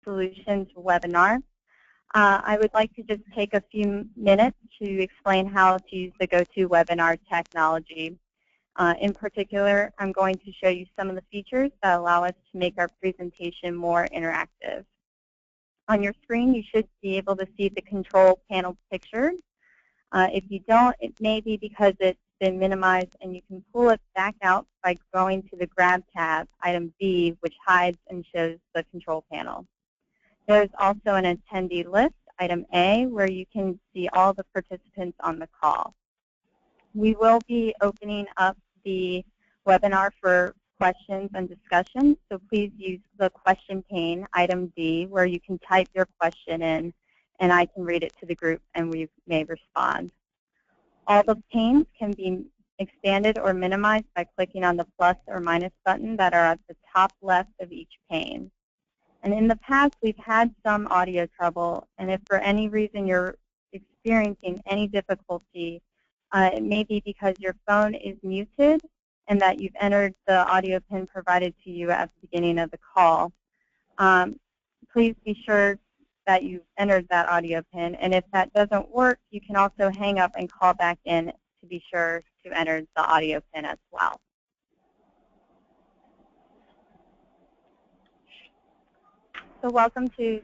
Solutions webinar. I would like to just take a few minutes to explain how to use the GoToWebinar technology. In particular, I'm going to show you some of the features that allow us to make our presentation more interactive. On your screen, you should be able to see the control panel pictured. If you don't, it may be because it's been minimized, and you can pull it back out by going to the Grab tab, item B, which hides and shows the control panel. There's also an attendee list, item A, where you can see all the participants on the call. We will be opening up the webinar for questions and discussions, so please use the question pane, item D, where you can type your question in, and I can read it to the group and we may respond. All the panes can be expanded or minimized by clicking on the plus or minus button that are at the top left of each pane. And in the past, we've had some audio trouble, and if for any reason you're experiencing any difficulty, it may be because your phone is muted and that you've entered the audio pin provided to you at the beginning of the call. Please be sure that you've entered that audio pin, and if that doesn't work, you can also hang up and call back in to be sure to enter the audio pin as well. So welcome to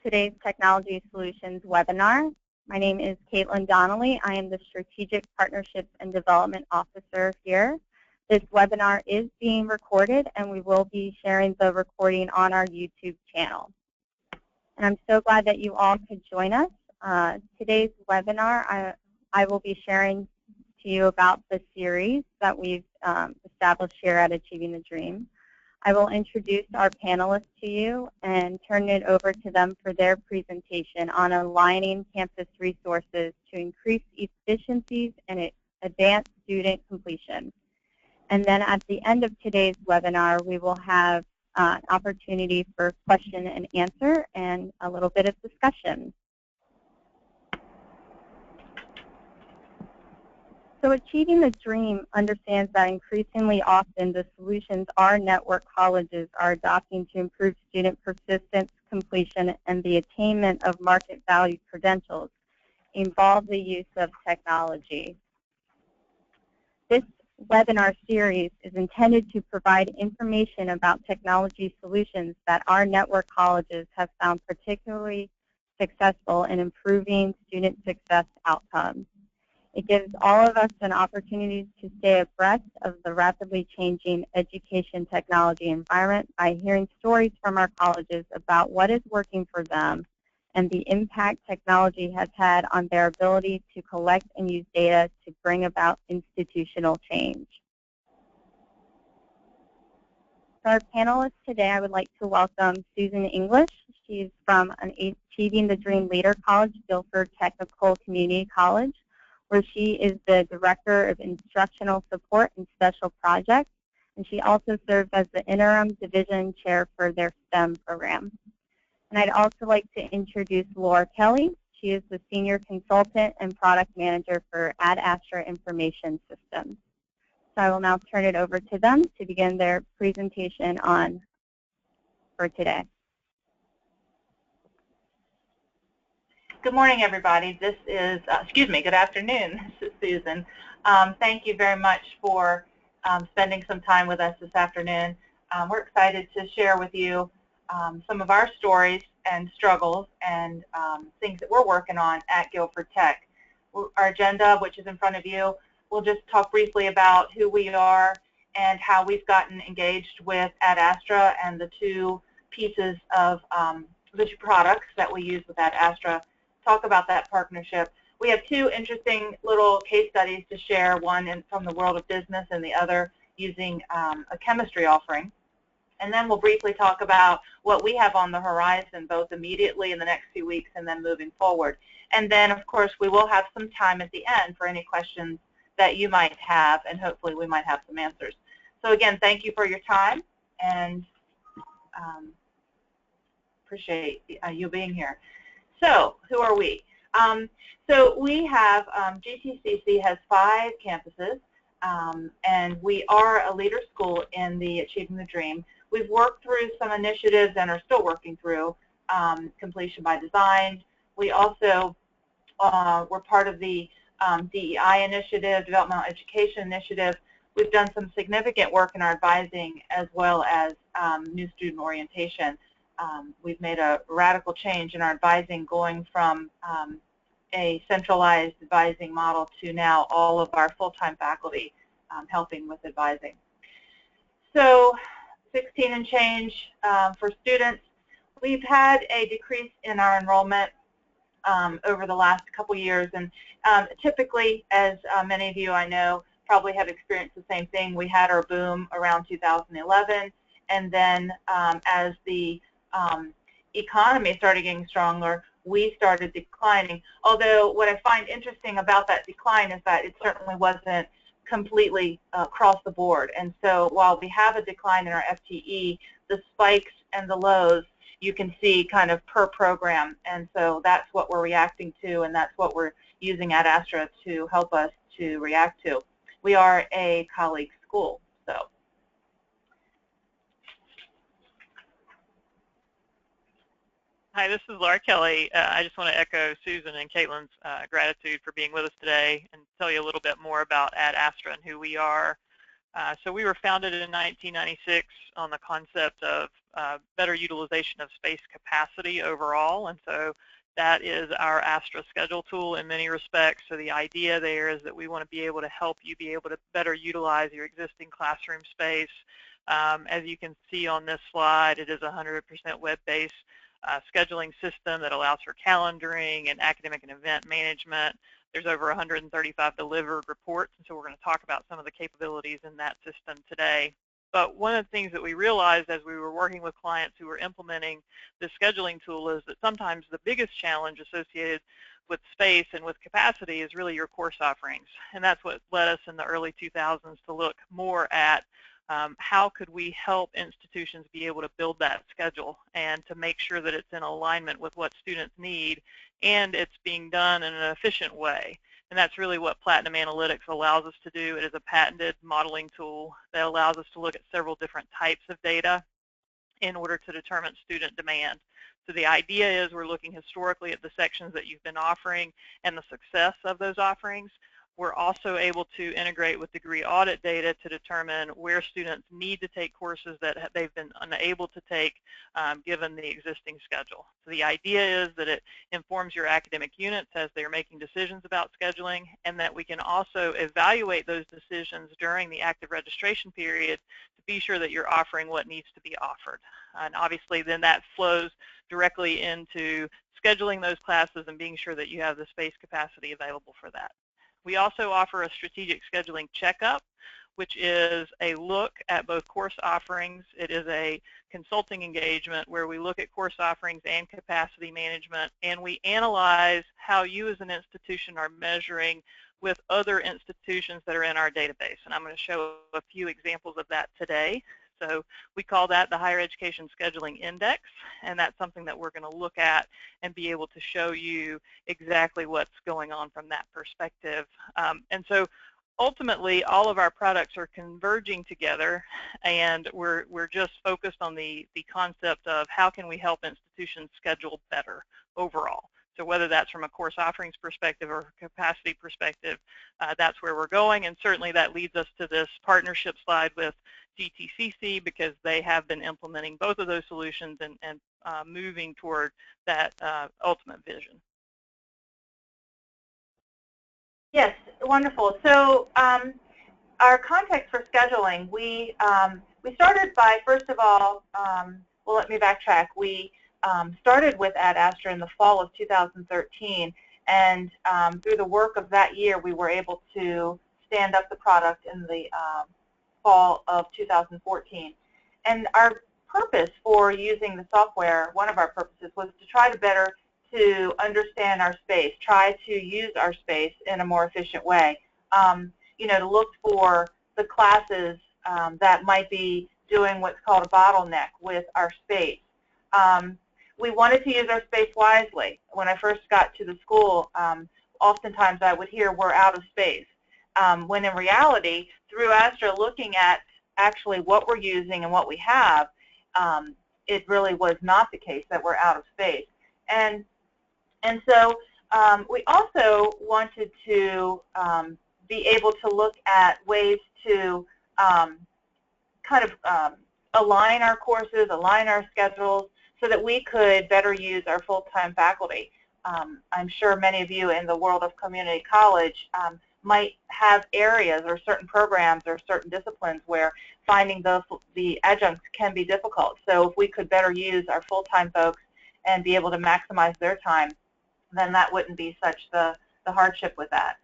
today's Technology Solutions webinar. My name is Caitlin Donnelly. I am the Strategic Partnerships and Development Officer here. This webinar is being recorded, and we will be sharing the recording on our YouTube channel. And I'm so glad that you all could join us. Today's webinar, I will be sharing to you about the series that we've established here at Achieving the Dream. I will introduce our panelists to you and turn it over to them for their presentation on aligning campus resources to increase efficiencies and advance student completion. And then at the end of today's webinar, we will have an opportunity for question and answer and a little bit of discussion. So Achieving the Dream understands that increasingly often the solutions our network colleges are adopting to improve student persistence, completion, and the attainment of market value credentials involve the use of technology. This webinar series is intended to provide information about technology solutions that our network colleges have found particularly successful in improving student success outcomes. It gives all of us an opportunity to stay abreast of the rapidly changing education technology environment by hearing stories from our colleges about what is working for them and the impact technology has had on their ability to collect and use data to bring about institutional change. For our panelists today, I would like to welcome Susan English. She's from an Achieving the Dream Leader College, Guilford Technical Community College, where she is the Director of Instructional Support and Special Projects, and she also serves as the Interim Division Chair for their STEM program. And I'd also like to introduce Laura Kelly. She is the Senior Consultant and Product Manager for Astra Information Systems. So I will now turn it over to them to begin their presentation for today. Good morning, everybody. This is, good afternoon. This is Susan. Thank you very much for spending some time with us this afternoon. We're excited to share with you some of our stories and struggles and things that we're working on at Guilford Tech. Our agenda, which is in front of you, we'll just talk briefly about who we are and how we've gotten engaged with Astra and the two pieces of the two products that we use with Astra. Talk about that partnership. We have two interesting little case studies to share, one from the world of business and the other using a chemistry offering. And then we'll briefly talk about what we have on the horizon, both immediately in the next few weeks and then moving forward. And then, of course, we will have some time at the end for any questions that you might have, and hopefully we might have some answers. So again, thank you for your time, and appreciate you being here. So who are we? So we have, GTCC has 5 campuses, and we are a leader school in the Achieving the Dream. We've worked through some initiatives and are still working through completion by design. We also were part of the DEI initiative, Developmental Education Initiative. We've done some significant work in our advising as well as new student orientation. We've made a radical change in our advising, going from a centralized advising model to now all of our full-time faculty helping with advising. So 16 and change for students. We've had a decrease in our enrollment over the last couple years, and typically, as many of you I know probably have experienced the same thing, we had our boom around 2011, and then as the economy started getting stronger, we started declining. Although what I find interesting about that decline is that it certainly wasn't completely across the board. And so while we have a decline in our FTE, the spikes and the lows you can see kind of per program. And so that's what we're reacting to, and that's what we're using at Astra to help us to react to. We are a colleague school, so. Hi, this is Laura Kelly. I just want to echo Susan and Caitlin's gratitude for being with us today and tell you a little bit more about at Astra and who we are. So we were founded in 1996 on the concept of better utilization of space capacity overall, and so that is our Astra schedule tool in many respects. So the idea there is that we want to be able to help you be able to better utilize your existing classroom space. As you can see on this slide, it is a 100% web-based scheduling system that allows for calendaring and academic and event management. There's over 135 delivered reports, and so we're going to talk about some of the capabilities in that system today. But one of the things that we realized as we were working with clients who were implementing this scheduling tool is that sometimes the biggest challenge associated with space and with capacity is really your course offerings. And that's what led us in the early 2000s to look more at how could we help institutions be able to build that schedule and to make sure that it's in alignment with what students need and it's being done in an efficient way. And that's really what Platinum Analytics allows us to do. It is a patented modeling tool that allows us to look at several different types of data in order to determine student demand. So the idea is we're looking historically at the sections that you've been offering and the success of those offerings. We're also able to integrate with degree audit data to determine where students need to take courses that they've been unable to take given the existing schedule. So the idea is that it informs your academic units as they're making decisions about scheduling, and that we can also evaluate those decisions during the active registration period to be sure that you're offering what needs to be offered. And obviously then that flows directly into scheduling those classes and being sure that you have the space capacity available for that. We also offer a strategic scheduling checkup, which is a look at both course offerings. It is a consulting engagement where we look at course offerings and capacity management, and we analyze how you as an institution are measuring with other institutions that are in our database. And I'm going to show a few examples of that today. So we call that the Higher Education Scheduling Index, and that's something that we're going to look at and be able to show you exactly what's going on from that perspective. And so ultimately, all of our products are converging together, and we're just focused on the concept of how can we help institutions schedule better overall. So whether that's from a course offerings perspective or capacity perspective, that's where we're going. And certainly that leads us to this partnership slide with GTCC, because they have been implementing both of those solutions and moving toward that ultimate vision. Yes, wonderful. So our context for scheduling, we started by, first of all, well, let me backtrack. We started with at Astra in the fall of 2013, and through the work of that year, we were able to stand up the product in the fall of 2014. And our purpose for using the software, one of our purposes, was to try to better to understand our space, try to use our space in a more efficient way. You know, to look for the classes that might be doing what's called a bottleneck with our space. We wanted to use our space wisely. When I first got to the school, oftentimes I would hear we're out of space. When in reality, through Astra, looking at actually what we're using and what we have, it really was not the case, that we're out of space. And so we also wanted to be able to look at ways to kind of align our courses, align our schedules, so that we could better use our full-time faculty. I'm sure many of you in the world of community college might have areas or certain programs or certain disciplines where finding the adjuncts can be difficult. So if we could better use our full-time folks and be able to maximize their time, then that wouldn't be such the hardship with that.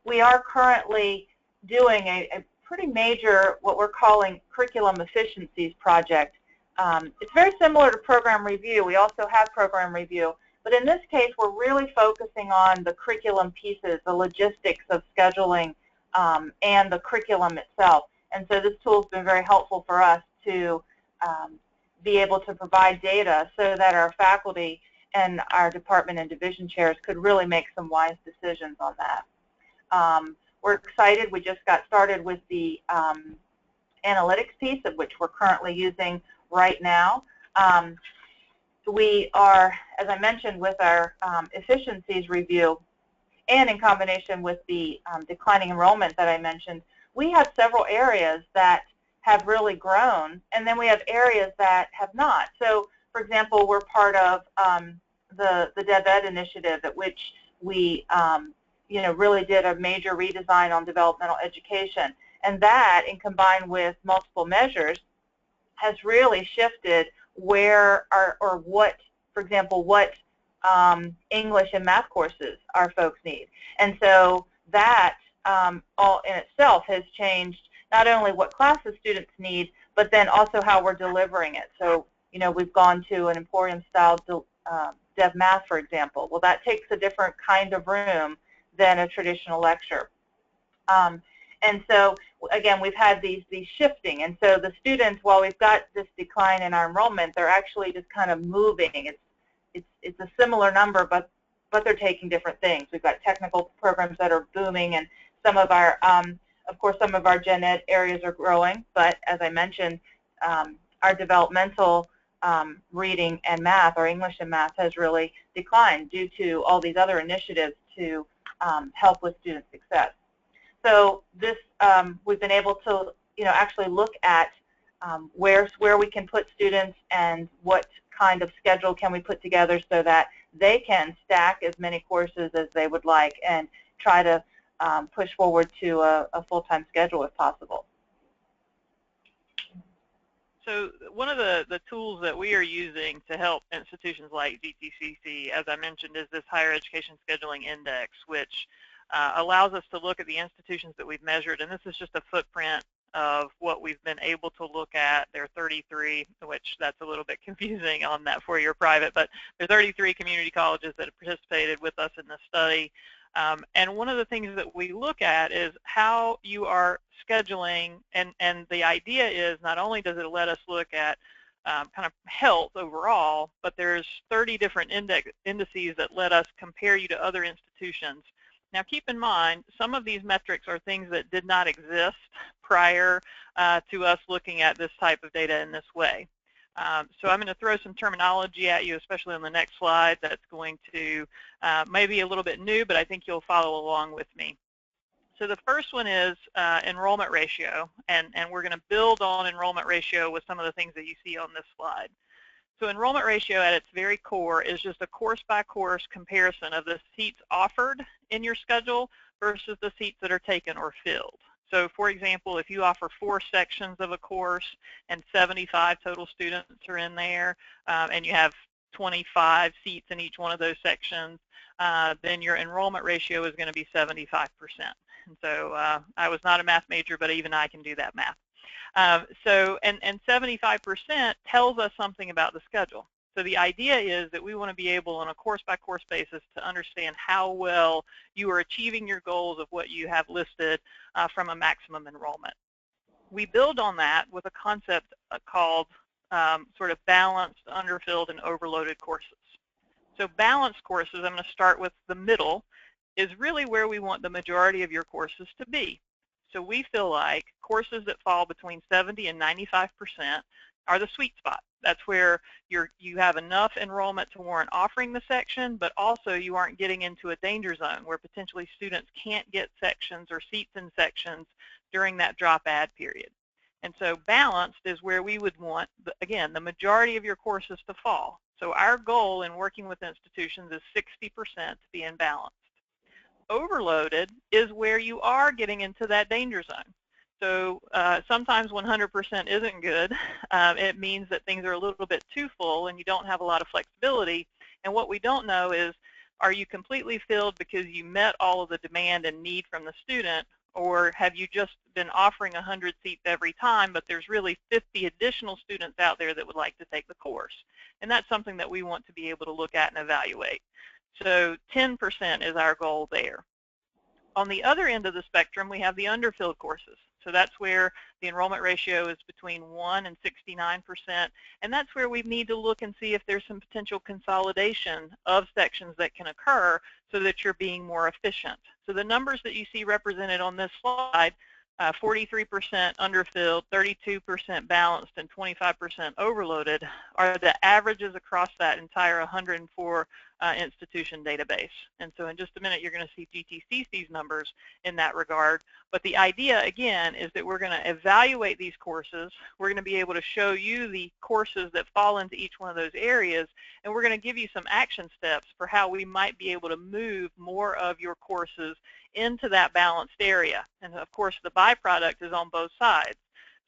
We are currently doing a pretty major, what we're calling curriculum efficiencies project. It's very similar to program review. We also have program review. But in this case, we're really focusing on the curriculum pieces, the logistics of scheduling, and the curriculum itself. And so this tool has been very helpful for us to be able to provide data so that our faculty and our department and division chairs could really make some wise decisions on that. We're excited. We just got started with the analytics piece, of which we're currently using right now. We are, as I mentioned, with our efficiencies review, and in combination with the declining enrollment that I mentioned, we have several areas that have really grown, and then we have areas that have not. So, for example, we're part of the DevEd initiative, at which we really did a major redesign on developmental education. And that, in combined with multiple measures, has really shifted where or what, for example, what English and math courses our folks need. And so that all in itself has changed not only what classes students need, but then also how we're delivering it. So, we've gone to an Emporium-style Dev Math, for example. Well, that takes a different kind of room than a traditional lecture. And so, again, we've had these shifting. And so the students, while we've got this decline in our enrollment, they're actually just kind of moving. It's a similar number, but they're taking different things. We've got technical programs that are booming, and some of our, of course, some of our gen ed areas are growing. But as I mentioned, our developmental reading and math, or English and math, has really declined due to all these other initiatives to help with student success. So this, we've been able to, actually look at where we can put students and what kind of schedule can we put together so that they can stack as many courses as they would like and try to push forward to a full-time schedule if possible. So one of the tools that we are using to help institutions like GTCC, as I mentioned, is this Higher Education Scheduling Index, which allows us to look at the institutions that we've measured, and this is just a footprint of what we've been able to look at. There are 33, which that's a little bit confusing on that for your private, but there are 33 community colleges that have participated with us in this study. And one of the things that we look at is how you are scheduling, and the idea is not only does it let us look at kind of health overall, but there's 30 different indices that let us compare you to other institutions. Now keep in mind, some of these metrics are things that did not exist prior to us looking at this type of data in this way. So I'm going to throw some terminology at you, especially on the next slide, that's going to maybe a little bit new, but I think you'll follow along with me. So the first one is enrollment ratio, and we're going to build on enrollment ratio with some of the things that you see on this slide. So enrollment ratio at its very core is just a course-by-course comparison of the seats offered in your schedule versus the seats that are taken or filled. So for example, if you offer 4 sections of a course and 75 total students are in there, and you have 25 seats in each one of those sections, then your enrollment ratio is going to be 75%. And so I was not a math major, but even I can do that math. And 75% tells us something about the schedule. So the idea is that we want to be able, on a course-by-course basis, to understand how well you are achieving your goals of what you have listed from a maximum enrollment. We build on that with a concept called sort of balanced, underfilled, and overloaded courses. So balanced courses, I'm going to start with the middle, is really where we want the majority of your courses to be. So we feel like courses that fall between 70 and 95% are the sweet spot. That's where you have enough enrollment to warrant offering the section, but also you aren't getting into a danger zone where potentially students can't get sections or seats in sections during that drop add period. And so balanced is where we would want, again, the majority of your courses to fall. So our goal in working with institutions is 60% to be in balance. Overloaded is where you are getting into that danger zone. So sometimes 100% isn't good. It means that things are a little bit too full and you don't have a lot of flexibility. And what we don't know is, are you completely filled because you met all of the demand and need from the student, or have you just been offering 100 seats every time, but there's really 50 additional students out there that would like to take the course? And that's something that we want to be able to look at and evaluate. So 10% is our goal there. On the other end of the spectrum, we have the underfilled courses. So that's where the enrollment ratio is between 1 and 69%, and that's where we need to look and see if there's some potential consolidation of sections that can occur so that you're being more efficient. So the numbers that you see represented on this slide, 43% underfilled, 32% balanced, and 25% overloaded, are the averages across that entire 104 institution database. And so in just a minute, you're going to see GTCC's numbers in that regard. But the idea, again, is that we're going to evaluate these courses. We're going to be able to show you the courses that fall into each one of those areas, and we're going to give you some action steps for how we might be able to move more of your courses into that balanced area. And of course, the byproduct is on both sides.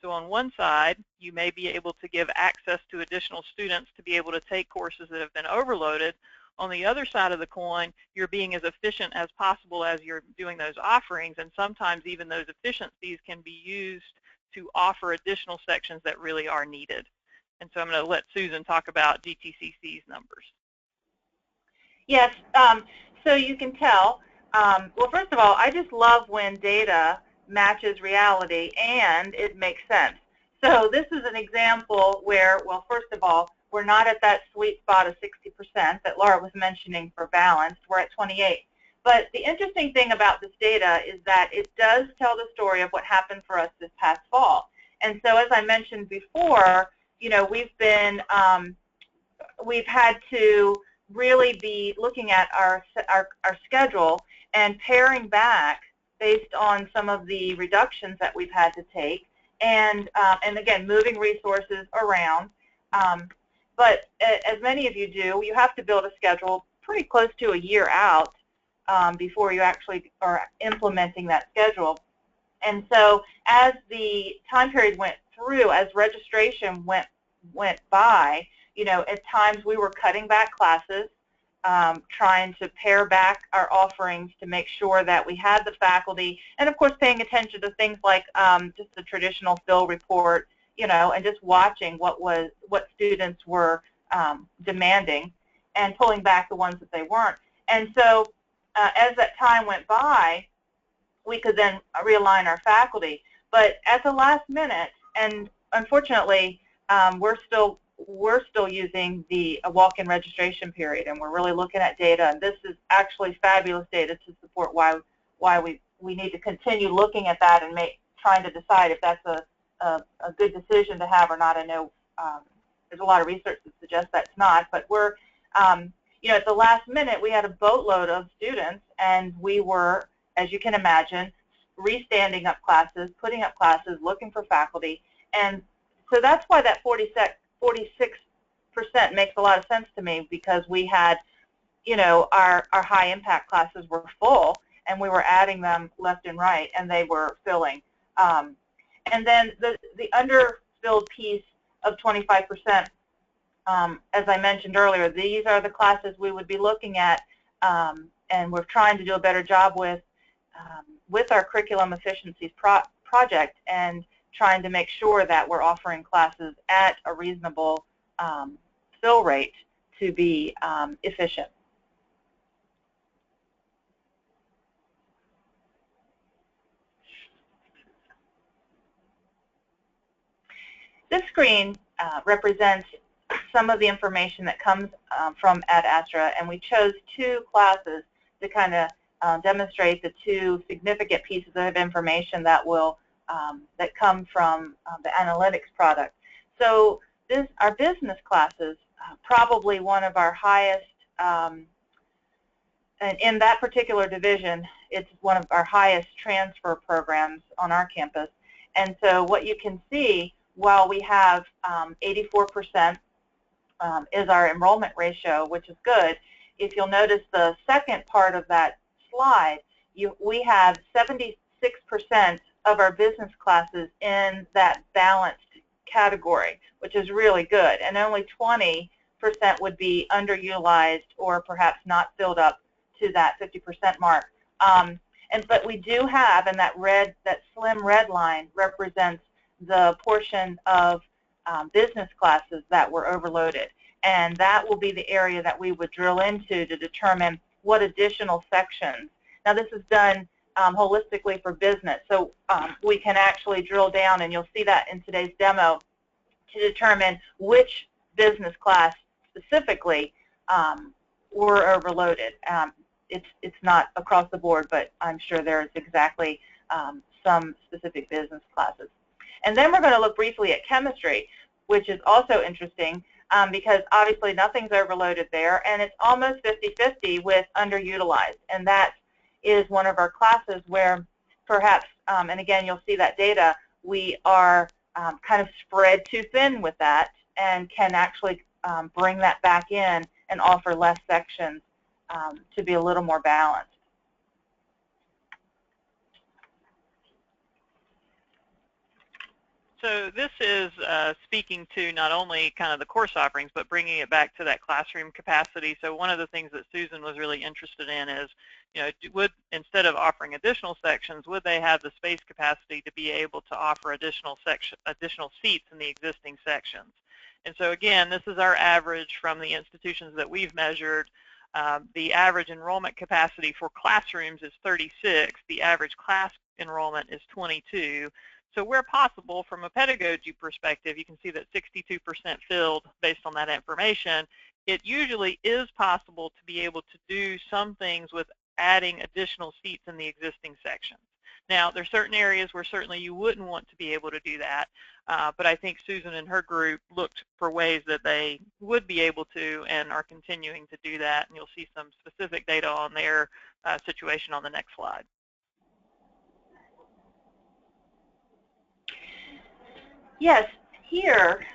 So on one side, you may be able to give access to additional students to be able to take courses that have been overloaded. On the other side of the coin, you're being as efficient as possible as you're doing those offerings, and sometimes even those efficiencies can be used to offer additional sections that really are needed. And so I'm going to let Susan talk about GTCC's numbers. Yes, so you can tell. Well, first of all, I just love when data matches reality and it makes sense. So this is an example where, well, first of all, we're not at that sweet spot of 60% that Laura was mentioning for balanced. We're at 28. But the interesting thing about this data is that it does tell the story of what happened for us this past fall. And so as I mentioned before, you know, we've had to really be looking at our schedule and paring back based on some of the reductions that we've had to take, and again, moving resources around. But as many of you do, you have to build a schedule pretty close to a year out before you actually are implementing that schedule. And so as the time period went through, as registration went by, you know, at times we were cutting back classes, trying to pare back our offerings to make sure that we had the faculty, and of course paying attention to things like just the traditional fill report, you know, and just watching what students were demanding and pulling back the ones that they weren't. And so as that time went by, we could then realign our faculty. But at the last minute, and unfortunately, we're still using the walk-in registration period, and we're really looking at data, and this is actually fabulous data to support why we need to continue looking at that and trying to decide if that's a good decision to have or not. I know there's a lot of research that suggests that's not, but we're, you know, at the last minute we had a boatload of students, and we were, as you can imagine, restanding up classes, putting up classes, looking for faculty, and so that's why that 46% makes a lot of sense to me, because we had, you know, our high impact classes were full, and we were adding them left and right, and they were filling. And then the underfilled piece of 25%, as I mentioned earlier, these are the classes we would be looking at, and we're trying to do a better job with our curriculum efficiencies project, and trying to make sure that we're offering classes at a reasonable fill rate to be efficient. This screen represents some of the information that comes from at Astra, and we chose two classes to kind of demonstrate the two significant pieces of information that will that come from the analytics product. So our business classes, probably one of our highest, and in that particular division, it's one of our highest transfer programs on our campus. And so what you can see, while we have 84% is our enrollment ratio, which is good, if you'll notice the second part of that slide, we have 76% of our business classes in that balanced category, which is really good, and only 20% would be underutilized or perhaps not filled up to that 50% mark. But we do have, and that slim red line represents the portion of business classes that were overloaded, and that will be the area that we would drill into to determine what additional sections. Now this is done holistically for business, so we can actually drill down, and you'll see that in today's demo, to determine which business class specifically were overloaded. It's not across the board, but I'm sure there's exactly some specific business classes. And then we're going to look briefly at chemistry, which is also interesting because obviously nothing's overloaded there, and it's almost 50-50 with underutilized. And that is one of our classes where perhaps, and again you'll see that data, we are kind of spread too thin with that and can actually bring that back in and offer less sections to be a little more balanced. So this is speaking to not only kind of the course offerings, but bringing it back to that classroom capacity. So one of the things that Susan was really interested in is, you know, instead of offering additional sections, would they have the space capacity to be able to offer additional seats in the existing sections? And so again, this is our average from the institutions that we've measured. The average enrollment capacity for classrooms is 36. The average class enrollment is 22. So where possible, from a pedagogy perspective, you can see that 62% filled based on that information. It usually is possible to be able to do some things with adding additional seats in the existing sections. Now, there are certain areas where certainly you wouldn't want to be able to do that, but I think Susan and her group looked for ways that they would be able to and are continuing to do that, and you'll see some specific data on their situation on the next slide. Yes, here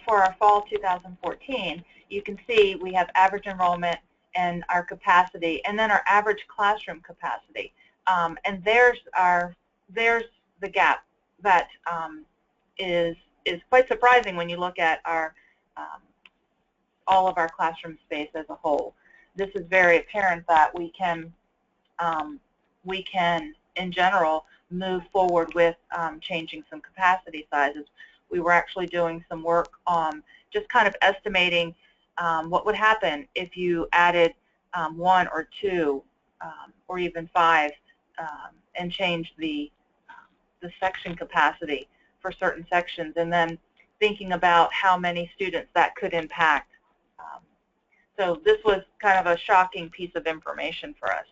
for our fall 2014, you can see we have average enrollment and our capacity, and then our average classroom capacity. And there's the gap that is quite surprising when you look at our all of our classroom space as a whole. This is very apparent that we can in general move forward with changing some capacity sizes. We were actually doing some work on just kind of estimating what would happen if you added 1 or 2 or even 5 and changed the section capacity for certain sections, and then thinking about how many students that could impact. So this was kind of a shocking piece of information for us.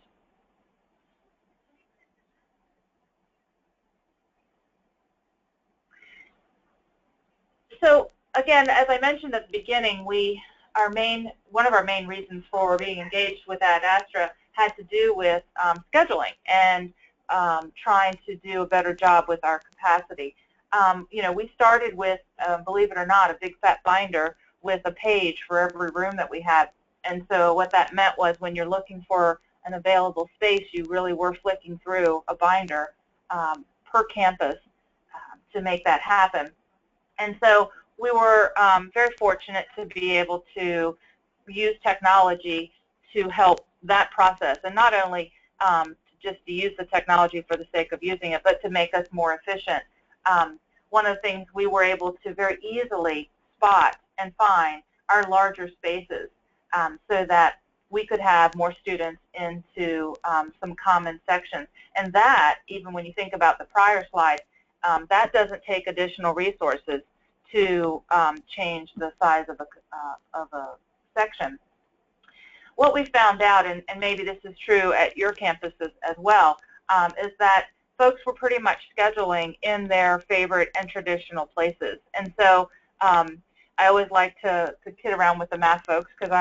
So again, as I mentioned at the beginning, one of our main reasons for being engaged with Astra had to do with scheduling and trying to do a better job with our capacity. You know, we started with, believe it or not, a big fat binder with a page for every room that we had. And so what that meant was when you're looking for an available space, you really were flicking through a binder per campus to make that happen. And so we were very fortunate to be able to use technology to help that process, and not only just to use the technology for the sake of using it, but to make us more efficient. One of the things we were able to very easily spot and find are larger spaces so that we could have more students into some common sections. And that, even when you think about the prior slide, that doesn't take additional resources to change the size of a section. What we found out, and maybe this is true at your campuses as well, is that folks were pretty much scheduling in their favorite and traditional places. And so I always like to kid around with the math folks because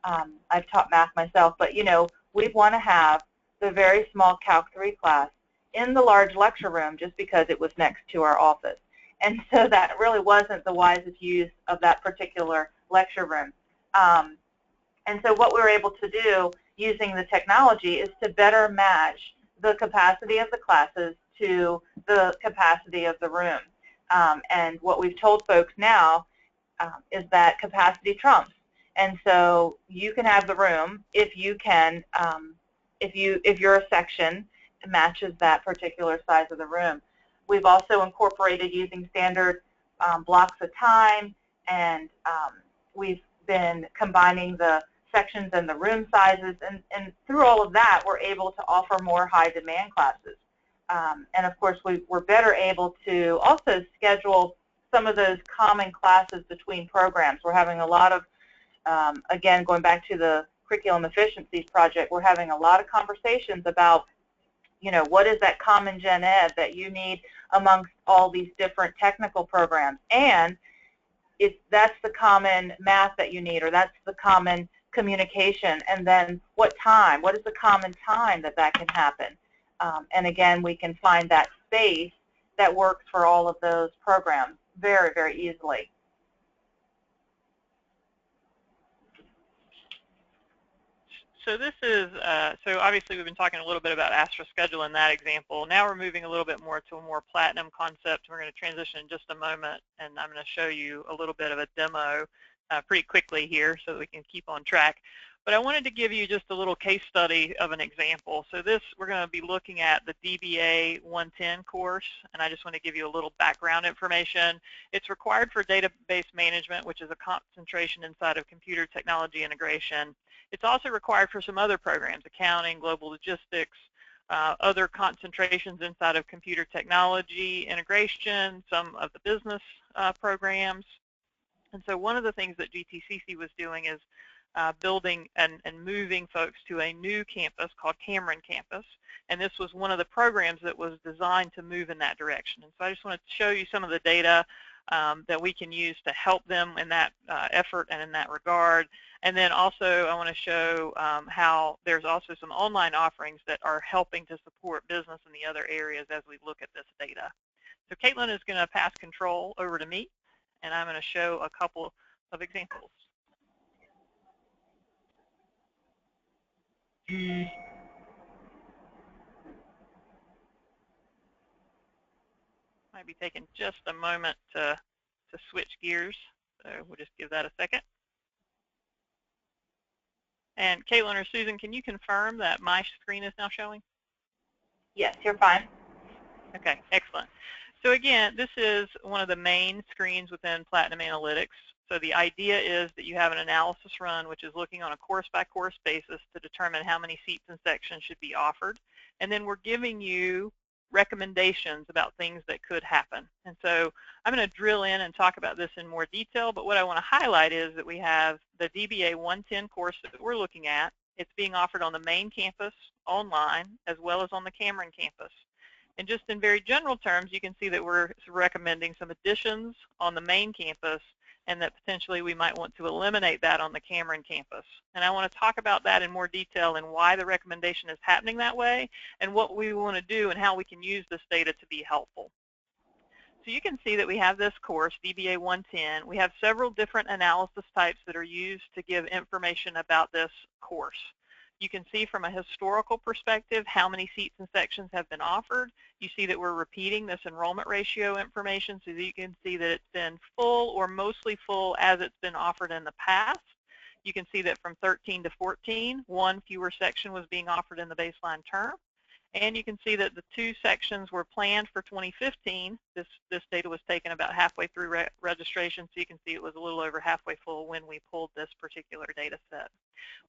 I've taught math myself, but we want to have the very small Calc 3 class in the large lecture room just because it was next to our office. And so that really wasn't the wisest use of that particular lecture room. And so what we were able to do using the technology is to better match the capacity of the classes to the capacity of the room. And what we've told folks now is that capacity trumps. And so you can have the room if you can, if your section matches that particular size of the room. We've also incorporated using standard blocks of time, and we've been combining the sections and the room sizes, and through all of that, we're able to offer more high-demand classes. And of course, we're better able to also schedule some of those common classes between programs. We're having a lot of, again, going back to the Curriculum Efficiencies project, we're having a lot of conversations about, what is that common gen ed that you need amongst all these different technical programs? And if that's the common math that you need, or that's the common communication, and then what time? What is the common time that can happen? And again, we can find that space that works for all of those programs very, very easily. So this is, so obviously we've been talking a little bit about Astra schedule in that example. Now we're moving a little bit more to a more platinum concept. We're going to transition in just a moment, and I'm going to show you a little bit of a demo pretty quickly here so that we can keep on track. But I wanted to give you just a little case study of an example. So this, we're going to be looking at the DBA 110 course, and I just want to give you a little background information. It's required for database management, which is a concentration inside of computer technology integration. It's also required for some other programs, accounting, global logistics, other concentrations inside of computer technology integration, some of the business programs. And so one of the things that GTCC was doing is building and moving folks to a new campus called Cameron Campus. And this was one of the programs that was designed to move in that direction. And so I just wanted to show you some of the data that we can use to help them in that effort and in that regard. And then also I want to show how there's also some online offerings that are helping to support business in the other areas as we look at this data. So Caitlin is going to pass control over to me, and I'm going to show a couple of examples. Might be taking just a moment to switch gears, so we'll just give that a second. And Caitlin or Susan, can you confirm that my screen is now showing? Yes, you're fine. Okay, excellent. So again, this is one of the main screens within Platinum Analytics. So the idea is that you have an analysis run which is looking on a course-by-course basis to determine how many seats and sections should be offered. And then we're giving you recommendations about things that could happen. And so I'm going to drill in and talk about this in more detail, but what I want to highlight is that we have the DBA 110 course that we're looking at. It's being offered on the main campus online as well as on the Cameron campus. And just in very general terms, you can see that we're recommending some additions on the main campus, and that potentially we might want to eliminate that on the Cameron campus. And I want to talk about that in more detail and why the recommendation is happening that way and what we want to do and how we can use this data to be helpful. So you can see that we have this course, DBA 110. We have several different analysis types that are used to give information about this course. You can see from a historical perspective how many seats and sections have been offered. You see that we're repeating this enrollment ratio information so that you can see that it's been full or mostly full as it's been offered in the past. You can see that from 13 to 14, one fewer section was being offered in the baseline term. And you can see that the 2 sections were planned for 2015. This data was taken about halfway through registration, so you can see it was a little over halfway full when we pulled this particular data set.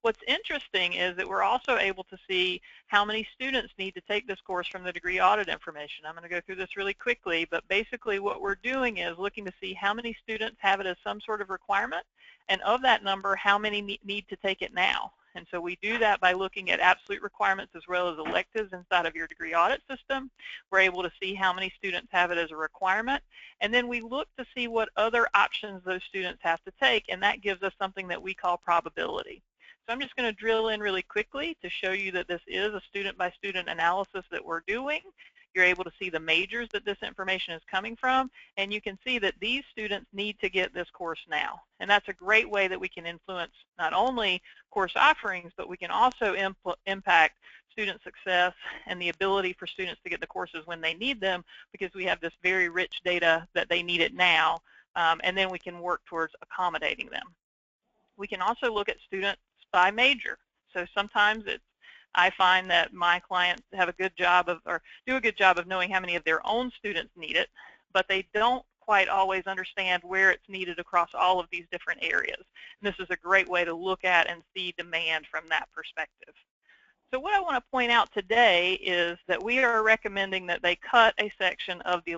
What's interesting is that we're also able to see how many students need to take this course from the degree audit information. I'm going to go through this really quickly, but basically what we're doing is looking to see how many students have it as some sort of requirement, and of that number, how many need to take it now. And so we do that by looking at absolute requirements as well as electives inside of your degree audit system. We're able to see how many students have it as a requirement. And then we look to see what other options those students have to take, and that gives us something that we call probability. So I'm just going to drill in really quickly to show you that this is a student-by-student analysis that we're doing. You're able to see the majors that this information is coming from, and you can see that these students need to get this course now. And that's a great way that we can influence not only course offerings, but we can also impact student success and the ability for students to get the courses when they need them, because we have this very rich data that they need it now, and then we can work towards accommodating them. We can also look at students by major. So sometimes I find that my clients have a good job of, or do a good job of knowing how many of their own students need it, but they don't quite always understand where it's needed across all of these different areas. And this is a great way to look at and see demand from that perspective. So what I want to point out today is that we are recommending that they cut a section of this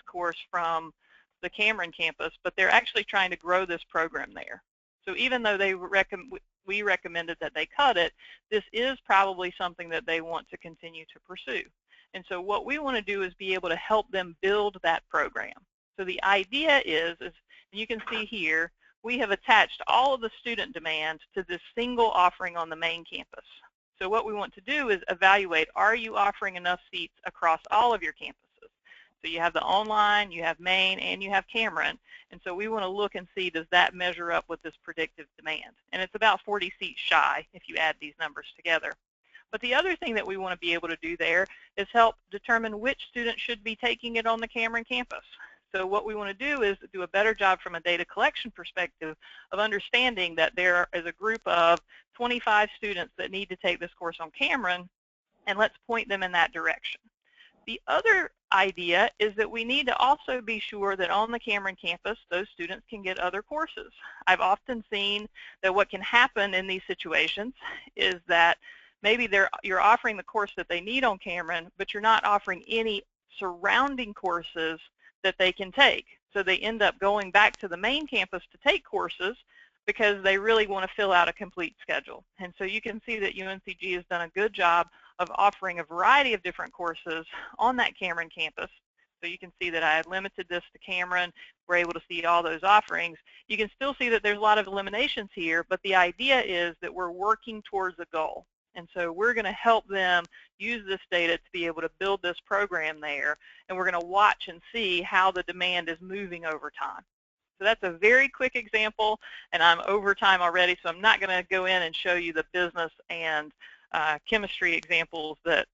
course from the Cameron campus, but they're actually trying to grow this program there. So even though we recommended that they cut it, this is probably something that they want to continue to pursue. And so what we want to do is be able to help them build that program. So the idea is you can see here, we have attached all of the student demand to this single offering on the main campus. So what we want to do is evaluate, are you offering enough seats across all of your campuses? So you have the online, you have Maine, and you have Cameron. And so we want to look and see, does that measure up with this predictive demand? And it's about 40 seats shy if you add these numbers together. But the other thing that we want to be able to do there is help determine which students should be taking it on the Cameron campus. So what we want to do is do a better job from a data collection perspective of understanding that there is a group of 25 students that need to take this course on Cameron, and let's point them in that direction. The other idea is that we need to also be sure that on the Cameron campus, those students can get other courses. I've often seen that what can happen in these situations is that maybe you're offering the course that they need on Cameron, but you're not offering any surrounding courses that they can take. So they end up going back to the main campus to take courses because they really want to fill out a complete schedule. And so you can see that UNCG has done a good job of offering a variety of different courses on that Cameron campus. So you can see that I had limited this to Cameron. We're able to see all those offerings. You can still see that there's a lot of eliminations here, but the idea is that we're working towards a goal. And so we're going to help them use this data to be able to build this program there, and we're going to watch and see how the demand is moving over time. So that's a very quick example, and I'm over time already, so I'm not going to go in and show you the business and chemistry examples that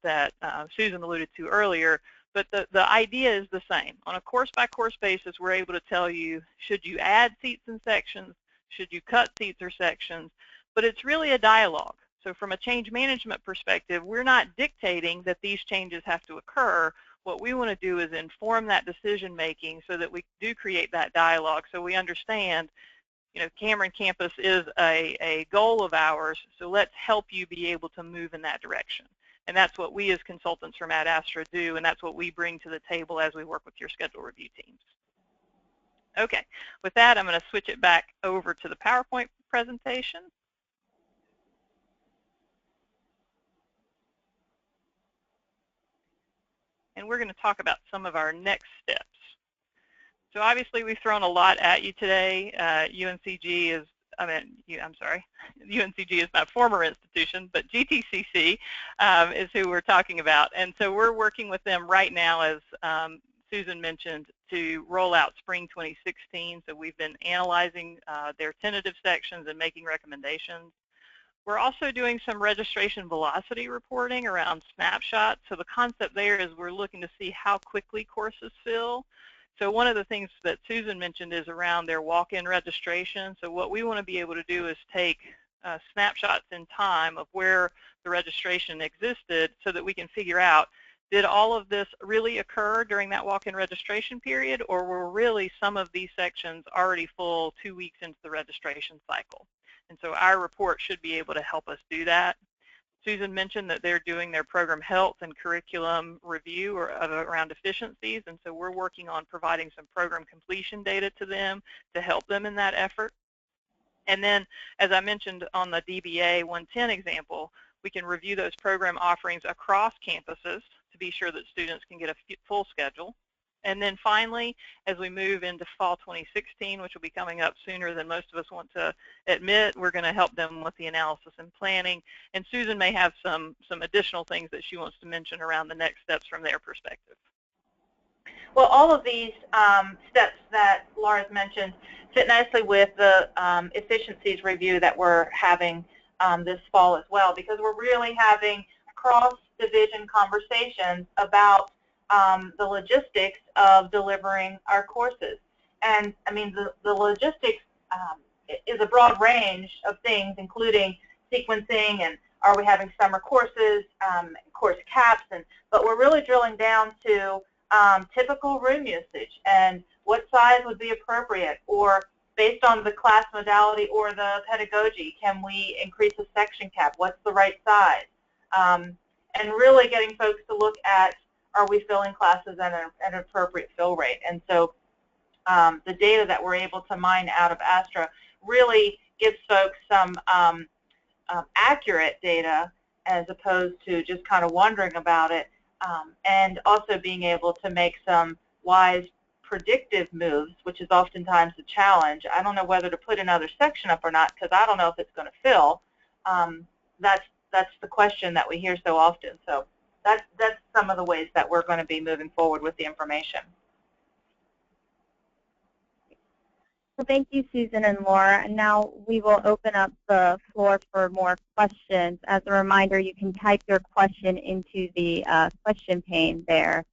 Susan alluded to earlier, but the idea is the same. On a course-by-course basis, we're able to tell you, should you add seats and sections, should you cut seats or sections, but it's really a dialogue. So from a change management perspective, we're not dictating that these changes have to occur. What we want to do is inform that decision making so that we do create that dialogue, so we understand, Cameron campus is a goal of ours, so let's help you be able to move in that direction. And that's what we as consultants from Astra do, and that's what we bring to the table as we work with your schedule review teams. Okay, with that, I'm going to switch it back over to the PowerPoint presentation. And we're going to talk about some of our next steps. So obviously we've thrown a lot at you today. UNCG is my former institution, but GTCC is who we're talking about. And so we're working with them right now, as Susan mentioned, to roll out Spring 2016. So we've been analyzing their tentative sections and making recommendations. We're also doing some registration velocity reporting around snapshots. So the concept there is we're looking to see how quickly courses fill. So one of the things that Susan mentioned is around their walk-in registration. So what we want to be able to do is take snapshots in time of where the registration existed so that we can figure out, did all of this really occur during that walk-in registration period, or were really some of these sections already full 2 weeks into the registration cycle? And so our report should be able to help us do that. Susan mentioned that they're doing their program health and curriculum review around efficiencies, and so we're working on providing some program completion data to them to help them in that effort. And then, as I mentioned on the DBA 110 example, we can review those program offerings across campuses to be sure that students can get a full schedule. And then finally, as we move into fall 2016, which will be coming up sooner than most of us want to admit, we're going to help them with the analysis and planning. And Susan may have some additional things that she wants to mention around the next steps from their perspective. Well, all of these steps that Laura's mentioned fit nicely with the efficiencies review that we're having this fall as well, because we're really having cross-division conversations about the logistics of delivering our courses. And I mean, the logistics is a broad range of things, including sequencing and are we having summer courses, course caps, but we're really drilling down to typical room usage and what size would be appropriate, or based on the class modality or the pedagogy, can we increase the section cap? What's the right size? And really getting folks to look at, are we filling classes at an appropriate fill rate? And so the data that we're able to mine out of Astra really gives folks some accurate data as opposed to just kind of wondering about it, and also being able to make some wise predictive moves, which is oftentimes a challenge. I don't know whether to put another section up or not because I don't know if it's going to fill. That's the question that we hear so often. So that's some of the ways that we're going to be moving forward with the information. Well, thank you, Susan and Laura. And now we will open up the floor for more questions. As a reminder, you can type your question into the question pane there.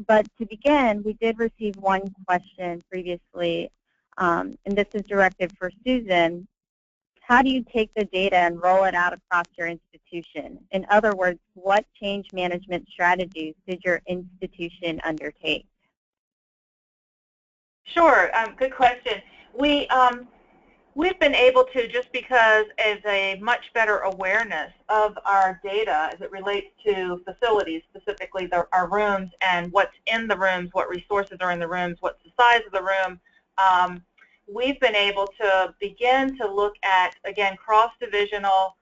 But to begin, we did receive one question previously, and this is directed for Susan. How do you take the data and roll it out across your institution? In other words, what change management strategies did your institution undertake? Sure, good question. We've been able to, just because as a much better awareness of our data as it relates to facilities, specifically our rooms and what's in the rooms, what resources are in the rooms, what's the size of the room, we've been able to begin to look at, again, cross-divisional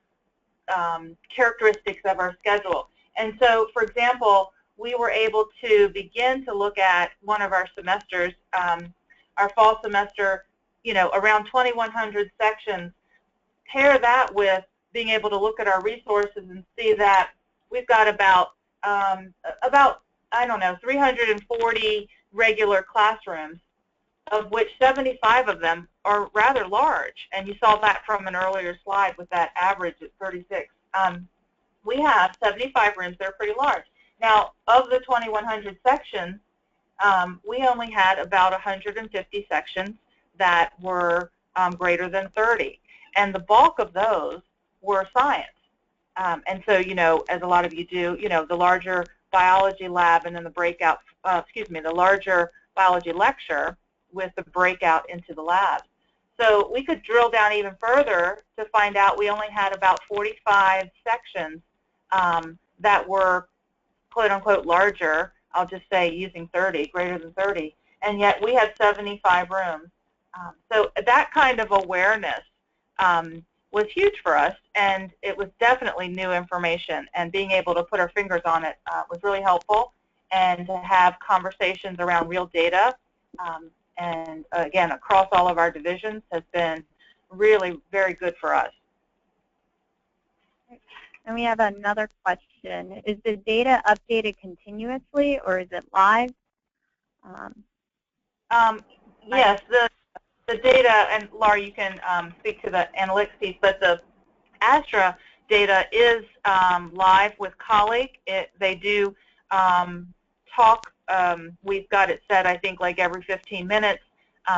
characteristics of our schedule. And so, for example, we were able to begin to look at one of our semesters, our fall semester, you know, around 2,100 sections. Pair that with being able to look at our resources and see that we've got about I don't know, 340 regular classrooms, of which 75 of them are rather large. And you saw that from an earlier slide with that average at 36. We have 75 rooms that are pretty large. Now, of the 2,100 sections, we only had about 150 sections that were greater than 30. And the bulk of those were science. And so, you know, as a lot of you do, you know, the larger biology lab and then the breakout, the larger biology lecture with the breakout into the lab. So we could drill down even further to find out we only had about 45 sections that were quote-unquote larger, I'll just say using 30, greater than 30, and yet we had 75 rooms. So that kind of awareness was huge for us, and it was definitely new information, and being able to put our fingers on it was really helpful, and to have conversations around real data, and again, across all of our divisions has been really very good for us. And we have another question. Is the data updated continuously, or is it live? Yes, the data, and Laura, you can speak to the analytics piece, but the Astra data is live with Colleague. They do talk. We've got it set, I think, like every 15 minutes.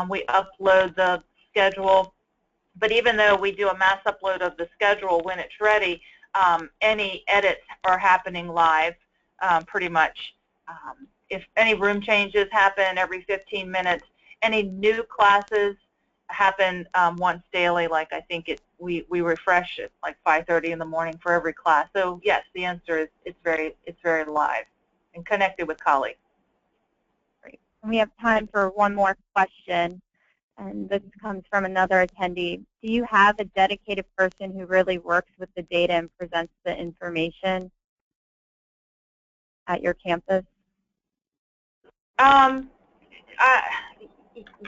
We upload the schedule, but even though we do a mass upload of the schedule when it's ready, any edits are happening live pretty much. If any room changes happen every 15 minutes, any new classes happen once daily, like I think we refresh it like 5:30 in the morning for every class. So yes, the answer is it's very live and connected with colleagues. Great. And we have time for one more question. And this comes from another attendee. Do you have a dedicated person who really works with the data and presents the information at your campus?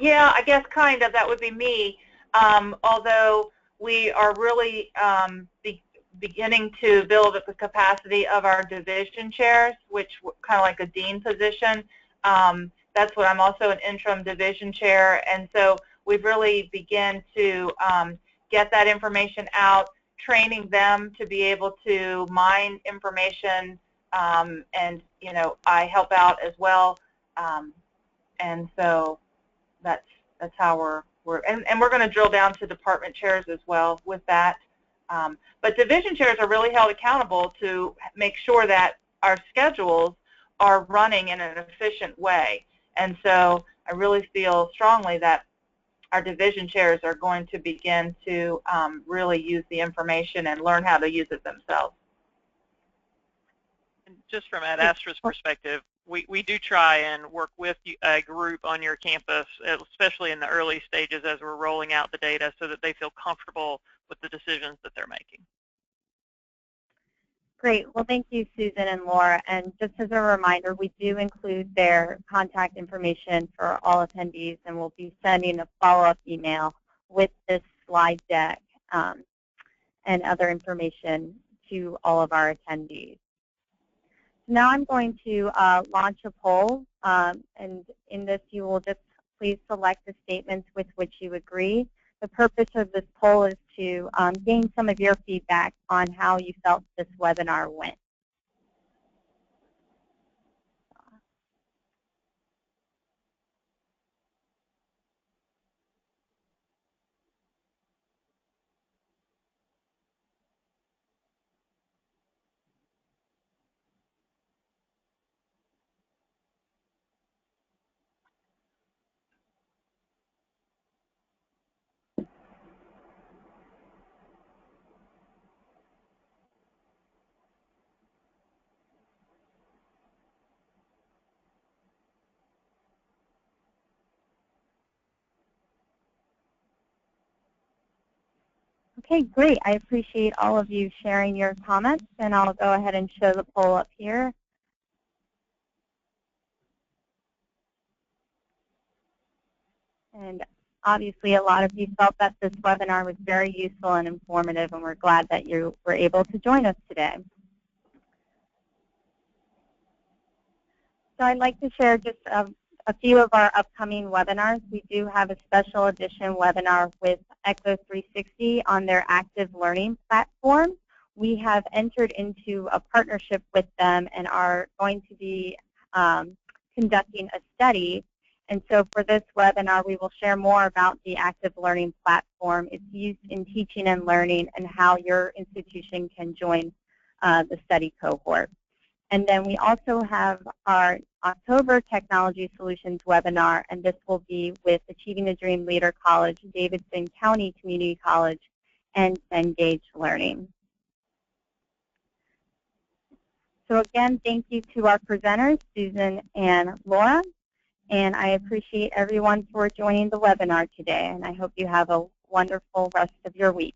Yeah, I guess kind of. That would be me. Although we are really beginning to build up the capacity of our division chairs, which kind of like a dean position. That's what I'm also an interim division chair, and so we've really begun to get that information out, training them to be able to mine information, and I help out as well, and so that's how we're going to drill down to department chairs as well with that. But division chairs are really held accountable to make sure that our schedules are running in an efficient way. And so I really feel strongly that our division chairs are going to begin to really use the information and learn how to use it themselves. And just from Ad Astra's perspective, we do try and work with a group on your campus, especially in the early stages as we're rolling out the data, so that they feel comfortable with the decisions that they're making. Great. Well, thank you, Susan and Laura. And just as a reminder, we do include their contact information for all attendees, and we'll be sending a follow-up email with this slide deck and other information to all of our attendees. Now I'm going to launch a poll, and in this you will just please select the statements with which you agree. The purpose of this poll is to gain some of your feedback on how you felt this webinar went. Okay, great. I appreciate all of you sharing your comments, and I'll go ahead and show the poll up here. And obviously, a lot of you felt that this webinar was very useful and informative, and we're glad that you were able to join us today. So I'd like to share just a few of our upcoming webinars. We do have a special edition webinar with Echo 360 on their active learning platform. We have entered into a partnership with them and are going to be conducting a study. And so for this webinar, we will share more about the active learning platform, its use in teaching and learning, and how your institution can join the study cohort. And then we also have our October Technology Solutions webinar, and this will be with Achieving the Dream Leader College, Davidson County Community College, and Engage Learning. So again, thank you to our presenters, Susan and Laura, and I appreciate everyone for joining the webinar today, and I hope you have a wonderful rest of your week.